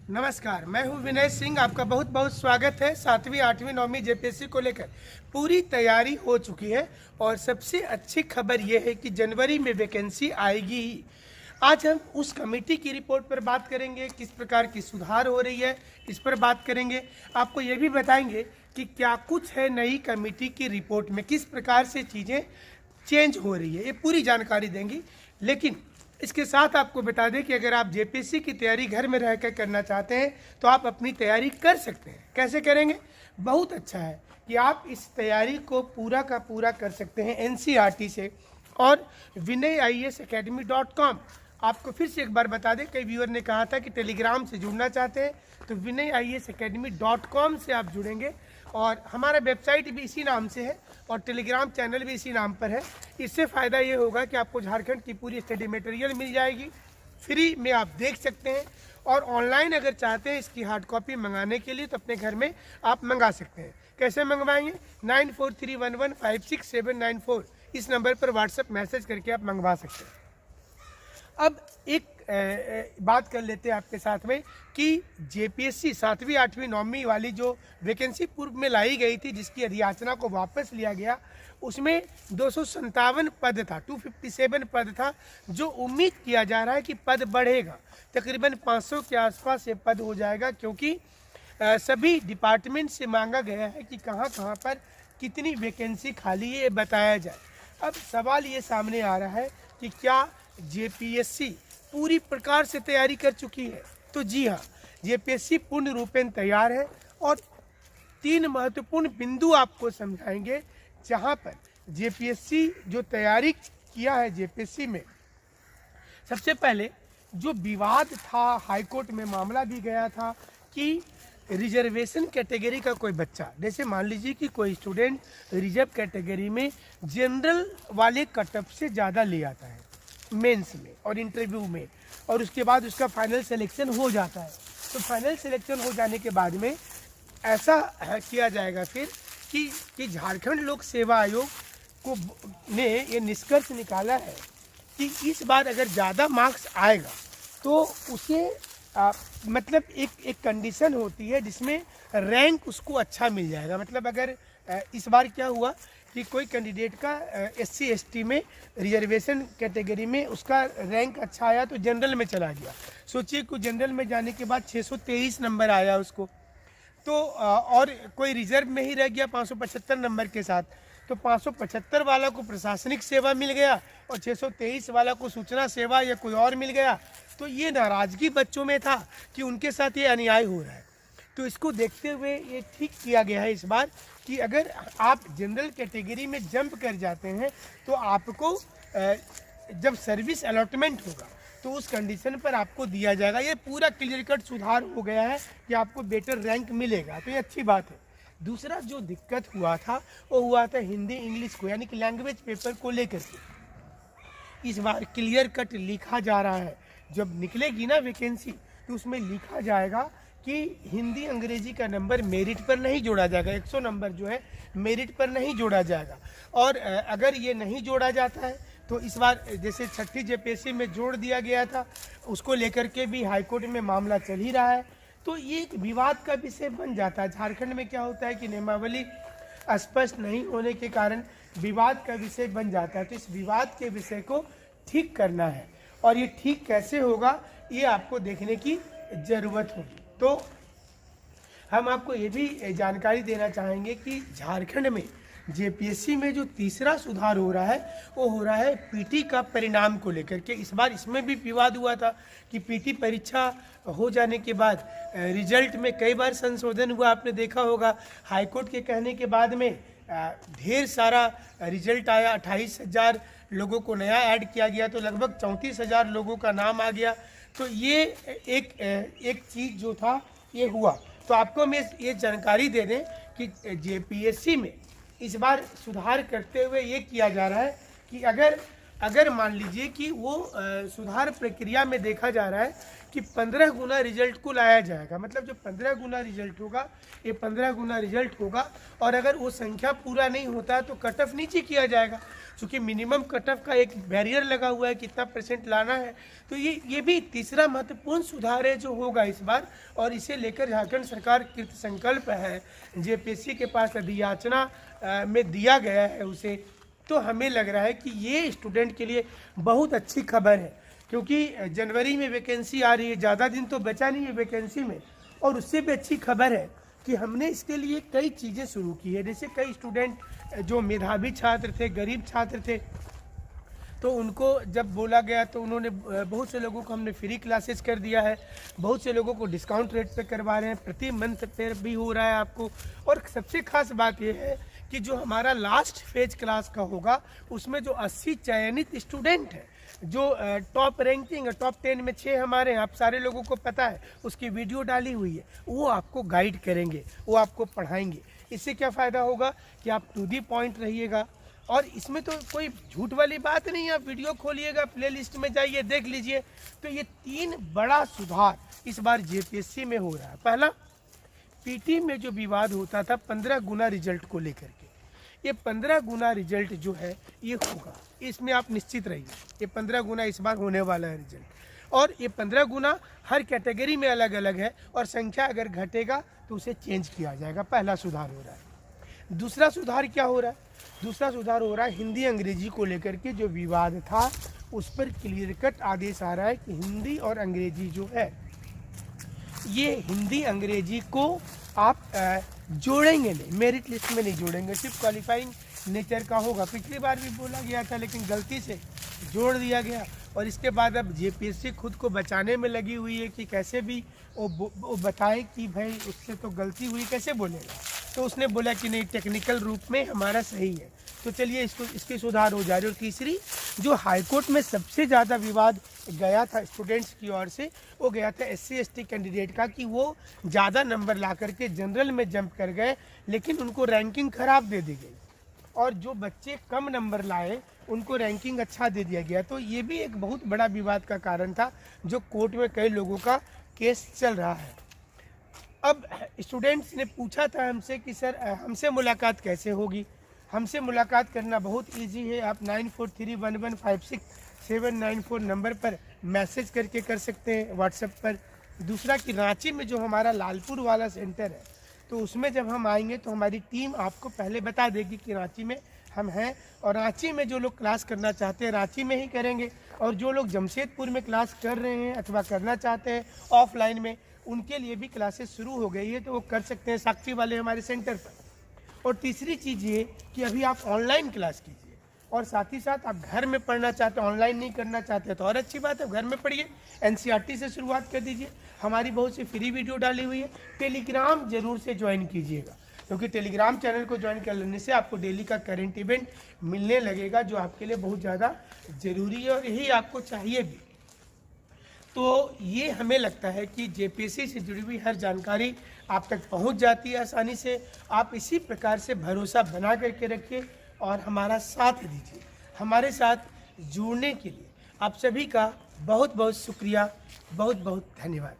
नमस्कार, मैं हूं विनय सिंह। आपका बहुत बहुत स्वागत है। 7वीं 8वीं 9वीं जेपीएससी को लेकर पूरी तैयारी हो चुकी है और सबसे अच्छी खबर यह है कि जनवरी में वैकेंसी आएगी ही। आज हम उस कमेटी की रिपोर्ट पर बात करेंगे, किस प्रकार की सुधार हो रही है इस पर बात करेंगे। आपको ये भी बताएंगे कि क्या कुछ है नई कमेटी की रिपोर्ट में, किस प्रकार से चीज़ें चेंज हो रही है, ये पूरी जानकारी देंगी। लेकिन इसके साथ आपको बता दें कि अगर आप जेपीएससी की तैयारी घर में रहकर करना चाहते हैं तो आप अपनी तैयारी कर सकते हैं। कैसे करेंगे? बहुत अच्छा है कि आप इस तैयारी को पूरा का पूरा कर सकते हैं एनसीईआरटी से और vinayasacademy.com। आपको फिर से एक बार बता दें, कई व्यूअर ने कहा था कि टेलीग्राम से जुड़ना चाहते हैं तो vinayasacademy.com से आप जुड़ेंगे और हमारा वेबसाइट भी इसी नाम से है और टेलीग्राम चैनल भी इसी नाम पर है। इससे फ़ायदा ये होगा कि आपको झारखंड की पूरी स्टडी मटेरियल मिल जाएगी, फ्री में आप देख सकते हैं। और ऑनलाइन अगर चाहते हैं इसकी हार्ड कॉपी मंगाने के लिए तो अपने घर में आप मंगा सकते हैं। कैसे मंगवाएंगे? 9431156794 इस नंबर पर व्हाट्सएप मैसेज करके आप मंगवा सकते हैं। अब एक बात कर लेते हैं आपके साथ में कि जेपीएससी 7वीं 8वीं 9वीं वाली जो वैकेंसी पूर्व में लाई गई थी, जिसकी अधियाचना को वापस लिया गया, उसमें 257 पद था, 257 पद था। जो उम्मीद किया जा रहा है कि पद बढ़ेगा, तकरीबन 500 के आसपास ये पद हो जाएगा, क्योंकि सभी डिपार्टमेंट से मांगा गया है कि कहाँ कहाँ पर कितनी वैकेंसी खाली है ये बताया जाए। अब सवाल ये सामने आ रहा है कि क्या जेपीएससी पूरी प्रकार से तैयारी कर चुकी है? तो जी हाँ, जेपीएससी पूर्ण रूपेण तैयार है और 3 महत्वपूर्ण बिंदु आपको समझाएंगे जहां पर जेपीएससी जो तैयारी किया है जेपीएससी में। सबसे पहले जो विवाद था, हाईकोर्ट में मामला भी गया था कि रिजर्वेशन कैटेगरी का कोई बच्चा, जैसे मान लीजिए कि कोई स्टूडेंट रिजर्व कैटेगरी में जनरल वाले कटअप से ज़्यादा ले आता है मेंस में और इंटरव्यू में, और उसके बाद उसका फाइनल सिलेक्शन हो जाता है। तो फाइनल सिलेक्शन हो जाने के बाद में ऐसा किया जाएगा फिर कि झारखंड लोक सेवा आयोग को ने ये निष्कर्ष निकाला है कि इस बार अगर ज़्यादा मार्क्स आएगा तो उसे मतलब एक कंडीशन होती है जिसमें रैंक उसको अच्छा मिल जाएगा। मतलब अगर इस बार क्या हुआ कि कोई कैंडिडेट का SC ST में रिजर्वेशन कैटेगरी में उसका रैंक अच्छा आया तो जनरल में चला गया। सोचिए कि जनरल में जाने के बाद 623 नंबर आया उसको, तो और कोई रिजर्व में ही रह गया 575 नंबर के साथ। तो 575 वाला को प्रशासनिक सेवा मिल गया और 623 वाला को सूचना सेवा या कोई और मिल गया। तो ये नाराज़गी बच्चों में था कि उनके साथ ये अन्याय हो रहा है। तो इसको देखते हुए ये ठीक किया गया है इस बार कि अगर आप जनरल कैटेगरी में जंप कर जाते हैं तो आपको जब सर्विस अलॉटमेंट होगा तो उस कंडीशन पर आपको दिया जाएगा। ये पूरा क्लियर कट सुधार हो गया है कि आपको बेटर रैंक मिलेगा, तो ये अच्छी बात है। दूसरा जो दिक्कत हुआ था वो हुआ था हिंदी इंग्लिश को, यानी कि लैंग्वेज पेपर को लेकर के। इस बार क्लियर कट लिखा जा रहा है, जब निकलेगी ना वैकेंसी तो उसमें लिखा जाएगा कि हिंदी अंग्रेजी का नंबर मेरिट पर नहीं जोड़ा जाएगा। 100 नंबर जो है मेरिट पर नहीं जोड़ा जाएगा। और अगर ये नहीं जोड़ा जाता है तो इस बार जैसे 6ठी जेपीएससी में जोड़ दिया गया था, उसको लेकर के भी हाईकोर्ट में मामला चल ही रहा है। तो ये एक विवाद का विषय बन जाता है। झारखंड में क्या होता है कि नियमावली स्पष्ट नहीं होने के कारण विवाद का विषय बन जाता है। तो इस विवाद के विषय को ठीक करना है और ये ठीक कैसे होगा ये आपको देखने की ज़रूरत होगी। तो हम आपको ये भी जानकारी देना चाहेंगे कि झारखंड में जेपीएससी में जो तीसरा सुधार हो रहा है वो हो रहा है पीटी का परिणाम को लेकर के। इस बार इसमें भी विवाद हुआ था कि पीटी परीक्षा हो जाने के बाद रिजल्ट में कई बार संशोधन हुआ, आपने देखा होगा। हाईकोर्ट के कहने के बाद में ढेर सारा रिजल्ट आया, 28,000 लोगों को नया ऐड किया गया, तो लगभग 34,000 लोगों का नाम आ गया। तो ये एक चीज़ जो था ये हुआ। तो आपको मैं ये जानकारी दे दें कि जेपीएससी में इस बार सुधार करते हुए ये किया जा रहा है कि अगर अगर मान लीजिए कि वो सुधार प्रक्रिया में देखा जा रहा है कि 15 गुना रिजल्ट को लाया जाएगा, मतलब जो 15 गुना रिजल्ट होगा ये 15 गुना रिजल्ट होगा, और अगर वो संख्या पूरा नहीं होता तो कट ऑफ नीचे किया जाएगा, क्योंकि मिनिमम कट ऑफ का एक बैरियर लगा हुआ है, कितना % लाना है। तो ये भी तीसरा महत्वपूर्ण सुधार है जो होगा इस बार, और इसे लेकर झारखंड सरकार कृत संकल्प है। जेपीएससी के पास अधियाचना में दिया गया है उसे, तो हमें लग रहा है कि ये स्टूडेंट के लिए बहुत अच्छी खबर है, क्योंकि जनवरी में वैकेंसी आ रही है, ज़्यादा दिन तो बचा नहीं है वैकेंसी में। और उससे भी अच्छी खबर है कि हमने इसके लिए कई चीज़ें शुरू की है। जैसे कई स्टूडेंट जो मेधावी छात्र थे, गरीब छात्र थे, तो उनको जब बोला गया तो उन्होंने बहुत से लोगों को हमने फ्री क्लासेस कर दिया है, बहुत से लोगों को डिस्काउंट रेट पे करवा रहे हैं, प्रति मंथ पे भी हो रहा है आपको। और सबसे खास बात यह है कि जो हमारा लास्ट फेज क्लास का होगा उसमें जो 80 चयनित स्टूडेंट हैं, जो टॉप रैंकिंग है, टॉप 10 में 6 हमारे हैं, आप सारे लोगों को पता है, उसकी वीडियो डाली हुई है, वो आपको गाइड करेंगे, वो आपको पढ़ाएंगे। इससे क्या फ़ायदा होगा कि आप टू दी पॉइंट रहिएगा। और इसमें तो कोई झूठ वाली बात नहीं है, आप वीडियो खोलिएगा, प्लेलिस्ट में जाइए, देख लीजिए। तो ये 3 बड़ा सुधार इस बार जेपीएससी में हो रहा है। पहला, पीटी में जो विवाद होता था 15 गुना रिजल्ट को लेकर के, ये 15 गुना रिजल्ट जो है ये होगा, इसमें आप निश्चित रहिए। ये 15 गुना इस बार होने वाला है रिजल्ट, और ये 15 गुना हर कैटेगरी में अलग अलग है, और संख्या अगर घटेगा तो उसे चेंज किया जाएगा। पहला सुधार हो रहा है। दूसरा सुधार क्या हो रहा है? दूसरा सुधार हो रहा है हिंदी अंग्रेजी को लेकर के जो विवाद था उस पर क्लियर कट आदेश आ रहा है कि हिंदी और अंग्रेजी जो है, ये हिंदी अंग्रेजी को आप जोड़ेंगे नहीं, मेरिट लिस्ट में नहीं जोड़ेंगे, सिर्फ क्वालिफाइंग नेचर का होगा। पिछली बार भी बोला गया था लेकिन गलती से जोड़ दिया गया, और इसके बाद अब जेपीएससी खुद को बचाने में लगी हुई है कि कैसे भी वो बताए कि भाई उससे तो गलती हुई, कैसे बोलेगा। तो उसने बोला कि नहीं, टेक्निकल रूप में हमारा सही है। तो चलिए इसके सुधार हो जा रहे। और तीसरी, जो हाईकोर्ट में सबसे ज़्यादा विवाद गया था स्टूडेंट्स की ओर से, वो गया था SC ST कैंडिडेट का, कि वो ज़्यादा नंबर ला करके जनरल में जंप कर गए, लेकिन उनको रैंकिंग खराब दे दी गई, और जो बच्चे कम नंबर लाए उनको रैंकिंग अच्छा दे दिया गया। तो ये भी एक बहुत बड़ा विवाद का कारण था, जो कोर्ट में कई लोगों का केस चल रहा है। अब स्टूडेंट्स ने पूछा था हमसे कि सर हमसे मुलाकात कैसे होगी। हमसे मुलाकात करना बहुत इजी है, आप 9431156794 नंबर पर मैसेज करके कर सकते हैं व्हाट्सएप पर। दूसरा कि रांची में जो हमारा लालपुर वाला सेंटर है, तो उसमें जब हम आएंगे तो हमारी टीम आपको पहले बता देगी कि रांची में हम हैं, और रांची में जो लोग क्लास करना चाहते हैं रांची में ही करेंगे, और जो लोग जमशेदपुर में क्लास कर रहे हैं अथवा करना चाहते हैं ऑफलाइन में, उनके लिए भी क्लासेस शुरू हो गई है, तो वो कर सकते हैं साक्षी वाले हमारे सेंटर पर। और तीसरी चीज़ ये कि अभी आप ऑनलाइन क्लास कीजिए, और साथ ही साथ आप घर में पढ़ना चाहते हैं, ऑनलाइन नहीं करना चाहते तो और अच्छी बात है, घर में पढ़िए। NCERT से शुरुआत कर दीजिए, हमारी बहुत सी फ्री वीडियो डाली हुई है। टेलीग्राम जरूर से ज्वाइन कीजिएगा, क्योंकि टेलीग्राम चैनल को ज्वाइन कर लेने से आपको डेली का करंट इवेंट मिलने लगेगा, जो आपके लिए बहुत ज़्यादा ज़रूरी है, और यही आपको चाहिए भी। तो ये हमें लगता है कि जेपीएससी से जुड़ी हुई हर जानकारी आप तक पहुंच जाती है आसानी से। आप इसी प्रकार से भरोसा बना करके रखिए और हमारा साथ दीजिए। हमारे साथ जुड़ने के लिए आप सभी का बहुत बहुत शुक्रिया, बहुत बहुत धन्यवाद।